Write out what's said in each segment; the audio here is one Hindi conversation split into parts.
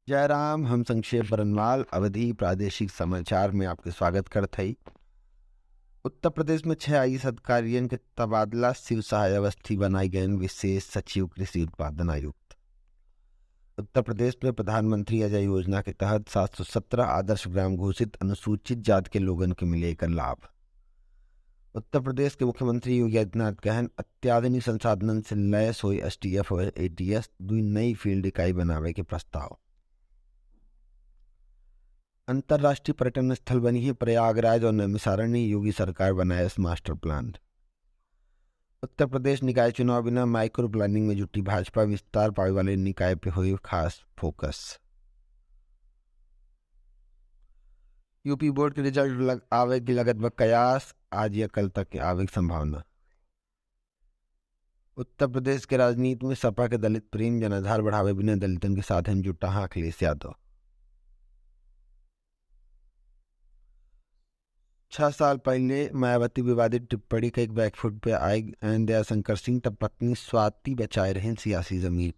जयराम हम संक्षेप बरनवाल अवधि प्रादेशिक समाचार में आपके स्वागत करते हैं। उत्तर प्रदेश में 6 आईएएस अधिकारियों के तबादला, शिव सहाय अवस्थी बनाई गए विशेष सचिव कृषि उत्पादन आयुक्त। उत्तर प्रदेश में प्रधानमंत्री अजय योजना के तहत 717 आदर्श ग्राम घोषित अनुसूचित जाति के लोगों के मिलेगा लाभ। उत्तर प्रदेश के मुख्यमंत्री योगी आदित्यनाथ कहन अत्याधुनिक संसाधन से लैस हुई एसटीएफ और एटीएस दुई नई फील्ड इकाई बनावे के प्रस्ताव। अंतर्राष्ट्रीय पर्यटन स्थल बनी है प्रयागराज और नैमिषारण्य, योगी सरकार बनाए इस मास्टर प्लान। उत्तर प्रदेश निकाय चुनाव बिना माइक्रो प्लानिंग में जुटी भाजपा, विस्तार पावे वाले निकाय पे हुई खास फोकस। यूपी बोर्ड के रिजल्ट आवे की लगभग कयास, आज या कल तक आवे की संभावना। उत्तर प्रदेश के राजनीति में सपा के दलित प्रेम जनाधार बढ़ावे बिना दलितन के साधन जुटा अखिलेश यादव। 6 साल पहले मायावती विवादित टिप्पणी का एक बैकफुट पे आए दयाशंकर सिंह, तब पत्नी स्वाति बचाए रहे सियासी जमीन।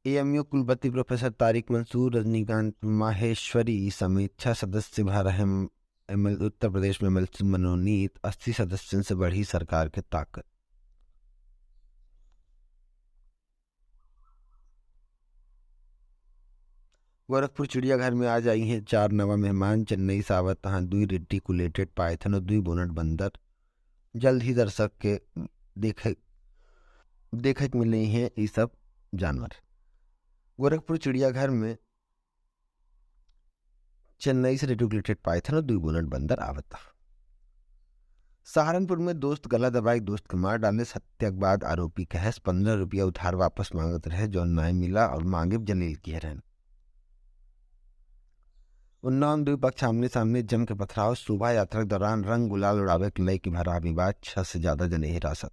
एएमयू कुलपति प्रोफेसर तारिक मंसूर, रजनीकांत माहेश्वरी समेत 6 सदस्य उत्तर प्रदेश में मनोनीत 80 सदस्यों से बढ़ी सरकार की ताकत। गोरखपुर चिड़ियाघर में आज आई हैं 4 नवा मेहमान। चेन्नई से आवत तहाँ 2 रेटिकुलेटेड पाइथन और 2 बोनट बंदर। जल्द ही दर्शक के देखे मिले हैं ये सब जानवर। गोरखपुर चिड़ियाघर में चेन्नई से रेटिकुलेटेड पाइथन और 2 बोनट बंदर आवता। सहारनपुर में दोस्त गला दबाई दोस्त के मार डाले, हत्या के बाद आरोपी कहस 15 रुपया उधार वापस मांगत रहे, जो न्याय मिला और मांगे जलील किए रहे। उन्नाव 2 पक्ष आमने सामने जम के पथराव, शोभा यात्रा के दौरान रंग गुलाल उड़ावे के लय की भरा विवाद, 6 से ज्यादा जने हिरासत।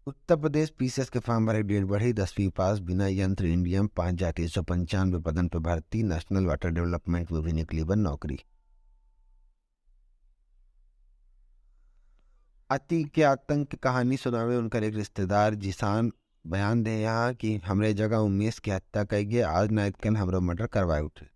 उत्तर प्रदेश पीसीएस के फॉर्म भरे डेट बढ़ी, 10वीं पास बिना यंत्र इंडियम 5,395 पदन पर भर्ती। नेशनल वाटर डेवलपमेंट में भी निकली बन नौकरी। अति के आतंक की कहानी सुनावे उनका एक रिश्तेदार जिसान, बयान दे यहाँ कि हमरे जगह उमेश की हत्या कई गए, आज नाइट कल हमरो मर्डर करवाए उठे।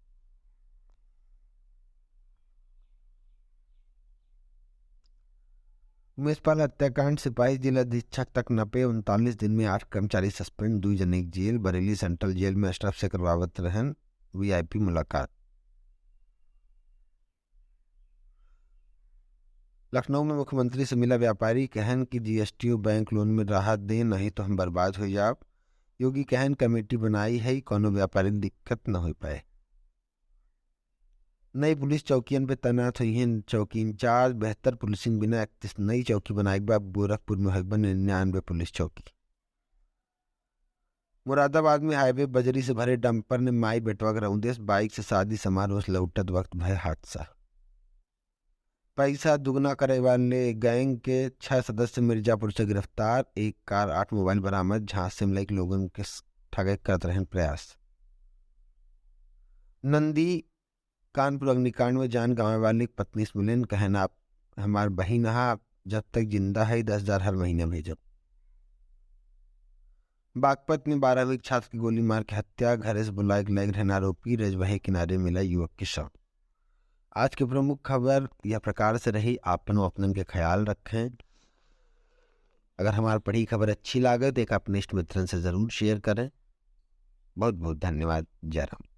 उमेशपाल हत्याकांड सिपाही जिला अधीक्षक तक नपे, 39 दिन में 8 कर्मचारी सस्पेंड, 2 जने जेल। बरेली सेंट्रल जेल में स्टाफ से करवावत रहन वीआईपी मुलाकात। लखनऊ में मुख्यमंत्री से मिला व्यापारी, कहन कि जीएसटी बैंक लोन में राहत दे, नहीं तो हम बर्बाद हो जाब। योगी कहन कमेटी बनाई है, कोनो व्यापारी दिक्कत न हो पाए। नई पुलिस चौकियन पे तैनात हुई हैं चौकी इंचार्ज, बेहतर पुलिसिंग बिना 31 नई चौकी बनाई बाद गोरखपुर में है 99 पुलिस चौकी। मुरादाबाद में हाईवे बजरी से भरे डंपर ने माई बेटवा का रउंदेश, बाइक से शादी समारोह से लौटत वक्त भय हादसा। पैसा दुगना करे वाले गैंग के 6 सदस्य मिर्जापुर से गिरफ्तार, 1 कार 8 मोबाइल बरामद, झांसे में लाइक लोगों के ठगे करते रहे प्रयास। नंदी कानपुर अग्निकांड में जान गंवाने वाली पत्नी से मिलन, कहना आप हमार बहन आप जब तक जिंदा है 10,000 हर महीने भेजो। बागपत में 12वीं छात्र की गोली मार के हत्या, घर से बुलाए लग रहना आरोपी, रजवाहे किनारे मिला युवक की शव। आज की प्रमुख खबर यह प्रकार से रही। आपनो अपनन के ख्याल रखें। अगर हमारी पढ़ी खबर अच्छी लागे तो एक अपने इष्ट मित्रन से जरूर शेयर करें। बहुत बहुत धन्यवाद। जयराम।